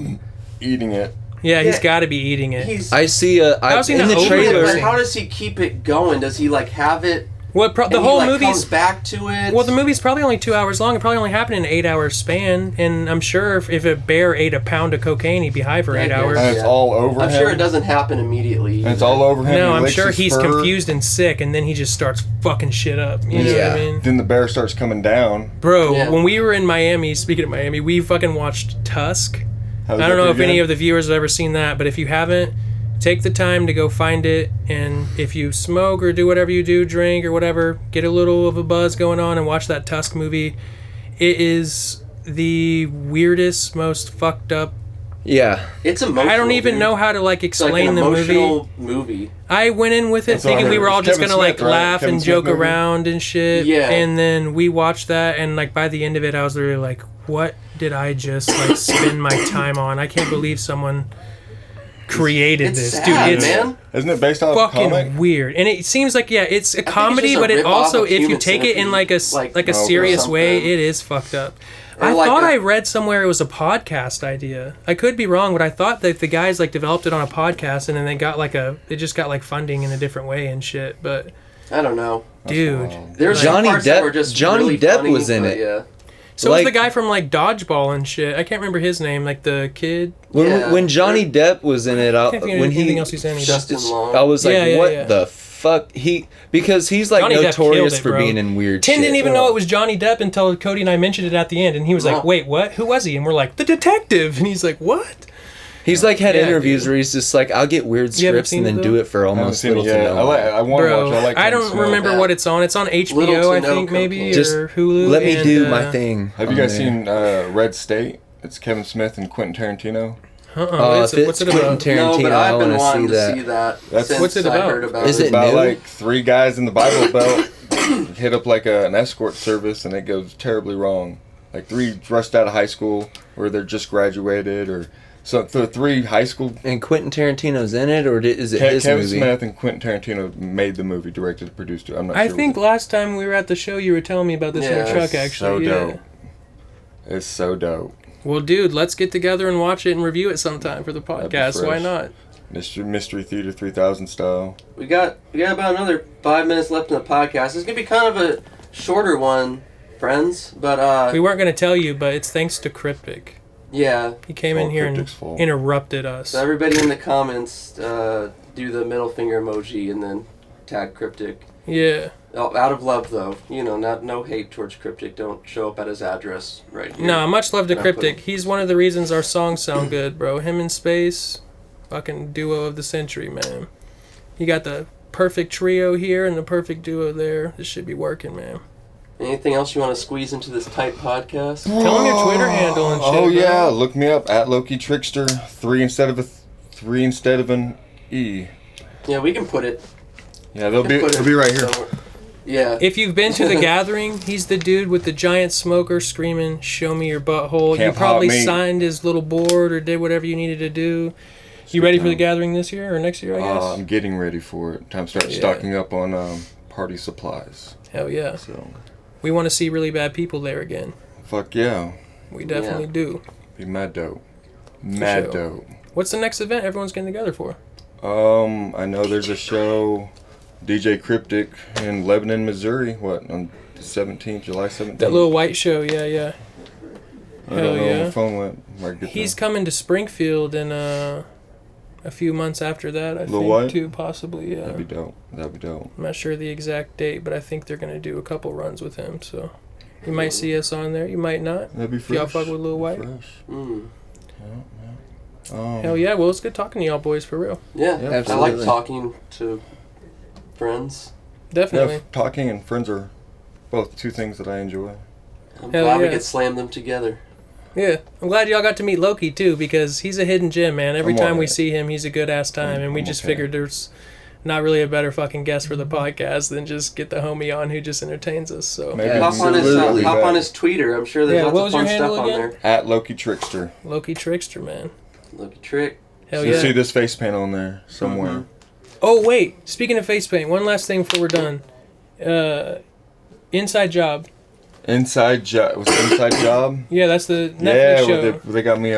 Eating it. Yeah, he's Yeah. got to be eating it. He's. I see How's he in not the over it? trailer. But how does he keep it going? Does he like have it? What the and he, whole like, movie's comes back to it. well, the movie's probably only 2 hours long. It probably only happened in an 8-hour span. And I'm sure if a bear ate a pound of cocaine, he'd be high for Yeah, 8 I hours. guess. And it's Yeah. all over I'm him. sure it doesn't happen immediately. And it's all over him. No, He I'm licks sure his he's fur. confused and sick, and then he just starts fucking shit up. You know Yeah. what I mean? Then the bear starts coming down. Bro, Yeah. when we were in Miami, speaking of Miami, we fucking watched Tusk. How's I don't that know if pretty any good? of the viewers have ever seen that, but if you haven't, take the time to go find it, and if you smoke or do whatever you do, drink or whatever, get a little of a buzz going on and watch that Tusk movie. It is the weirdest, most fucked up. Yeah. It's emotional. I don't even know how to like explain the movie. I went in with it That's all I thinking we heard. were all just Kevin gonna like Smith, right? laugh Kevin and Smith joke movie? around and shit. Yeah. And then we watched that, and like by the end of it, I was literally like, "What did I just like spend my time on? I can't believe someone created It's this, sad, dude. It's man. Isn't it based on a fucking comic? weird, and it seems like it's a comedy, just a but it rip-off also, of if you Human take it in like a Centipede, like a or serious way, something. it is fucked up. Or I like thought I I read somewhere it was a podcast idea. I could be wrong, but I thought that the guys like developed it on a podcast, and then they just got like funding in a different way and shit. But I don't know. dude, There's Johnny some parts that Depp- were just Johnny really Depp funny, was in but it. Yeah. so was like- the guy from like Dodgeball and shit. I can't remember his name, like the kid. Yeah. When Johnny Depp was in it, I can't think of when anything he, else he's in. Justin Long. I was like, Yeah, yeah, what yeah. the fuck? Because he's like Johnny Depp killed notorious it, for bro. being in weird Tim shit. didn't even know it was Johnny Depp until Cody and I mentioned it at the end, and he was like, No. "Wait, what? Who was he?" And we're like, "The detective." And he's like, "What?" He's like had Yeah, interviews dude. where he's just like, I'll get weird You haven't scripts seen and it, then though? do it for I haven't almost seen little it to yet. no. I want to Bro, watch. I like I Kevin don't Smith. remember Yeah. what it's on. It's on HBO, Little to I no think, maybe, cocaine. Just or Hulu. let me and, do my thing. Have you on guys there. seen Red State? It's Kevin Smith and Quentin Tarantino. What's if what's it's it about? Quentin No, Tarantino, but I I've been want to wanting see to that. see that That's- What's it since I about? heard about Is it. it About new? like three guys in the Bible Belt hit up like an escort service, and it goes terribly wrong. Like three rushed out of high school, or they're just graduated, or so. The three high school. And Quentin Tarantino's in it, or is it his Kevin movie? Smith and Quentin Tarantino made the movie, directed, produced it. I'm not I sure. think last time we were at the show, you were telling me about this in Yeah, the truck, It's actually. so Yeah. dope. It's so dope. Well, dude, let's get together and watch it and review it sometime for the That'd be podcast. Why fresh. not? Mystery Theater 3000 style. We got about another 5 minutes left in the podcast. It's gonna be kind of a shorter one, friends. But We weren't going to tell you, but it's thanks to Cryptic. yeah. He came in Oh, here and Cryptic's full. interrupted us. So everybody in the comments, do the middle finger emoji and then tag Cryptic. Yeah. Oh, out of love though, no hate towards Cryptic. Don't show up at his address right here. Nah, much love to Can I put Cryptic. him- He's one of the reasons our songs sound good, bro. Him and Space, fucking duo of the century, man. You got the perfect trio here and the perfect duo there. This should be working, man. Anything else you want to squeeze into this tight podcast? Tell him your Twitter handle and shit. Oh yeah, bro. look me up at Loki Trickster. 3 instead of an E. Yeah, we can put it. Yeah, It'll it'll be right here. Yeah. If you've been to the gathering, he's the dude with the giant smoker screaming, "Show me your butthole." Can't you probably pop me. signed his little board or did whatever you needed to do. You ready for the gathering this year or next year, I guess? I'm getting ready for it. Time to start Yeah. stocking up on party supplies. Hell yeah. So, We want to see really bad people there again. fuck yeah. We definitely do. Be mad dope. Mad sure. dope. What's the next event everyone's getting together for? I know there's a show, DJ Cryptic in Lebanon, Missouri. What, on the 17th, July 17th? That little white show, yeah. I hell don't know. yeah. My phone went. Might get He's that. coming to Springfield in a few months after that, I Lil think, White? too, possibly, yeah. That'd be dope. That'd be dope. I'm not sure the exact date, but I think they're going to do a couple runs with him, so you might see us on there. You might not. That'd be If fresh. y'all fuck with Lil White. Fresh. Mm. Hell yeah, well, it's good talking to y'all boys, for real. Yeah. Yeah, I absolutely. like talking to friends. Definitely. Yeah, talking and friends are both two things that I enjoy. I'm Hell glad we yeah. could slam them together. Yeah, I'm glad y'all got to meet Loki too, because he's a hidden gem, man. Every I'm time we alright. see him, he's a good ass time, and we I'm just okay. figured there's not really a better fucking guest for the podcast than just get the homie on who just entertains us. So Maybe Yeah, Hop on his absolutely. hop on his tweeter. I'm sure there's Yeah, what lots was of your fun handle stuff on again? there. At Loki Trickster. Loki Trickster, man. Look at Trick. Hell You'll yeah. see this face paint on there somewhere. Mhm. Oh wait, speaking of face paint, one last thing before we're done. Inside Job. Inside Job. Was it Inside Job? Yeah, that's the Netflix Yeah, show. they got me.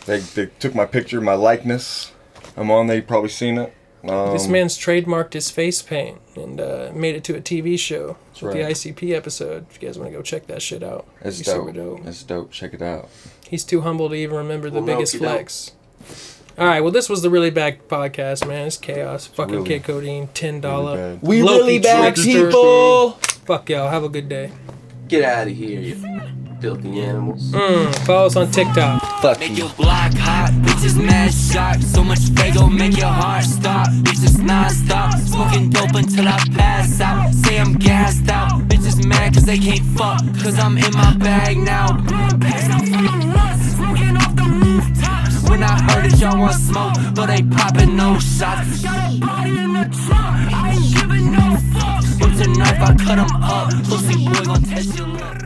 They took my picture, my likeness. I'm on there. You probably seen it. This man's trademarked his face paint and made it to a TV show with right. the ICP episode. If you guys want to go check that shit out, It's Be super dope. dope. It's dope. Check it out. He's too humble to even remember the Well, no, biggest if you don't. flex. All right, well, this was the Really Bad Podcast, man. It's chaos. Fucking really- Kid Codeine, $10. Really bad. We Loki really bad Trickster. people. Fuck y'all. Have a good day. Get out of here. You Filthy animals. Follow us on TikTok. Fuck Make you. your block hot, bitches mad shocked. So much fago, make your heart stop. Bitches non-stop, smoking dope until I pass out. Say I'm gassed out, bitches mad cause they can't fuck. Cause I'm in my bag now. Passed out from the runs, smoking off the rooftops. When I heard it, y'all want smoke, but they popping no shots. Got a body in the trunk, I ain't giving no fucks. With a knife, I cut 'em up. Pussy boy gon' test your luck.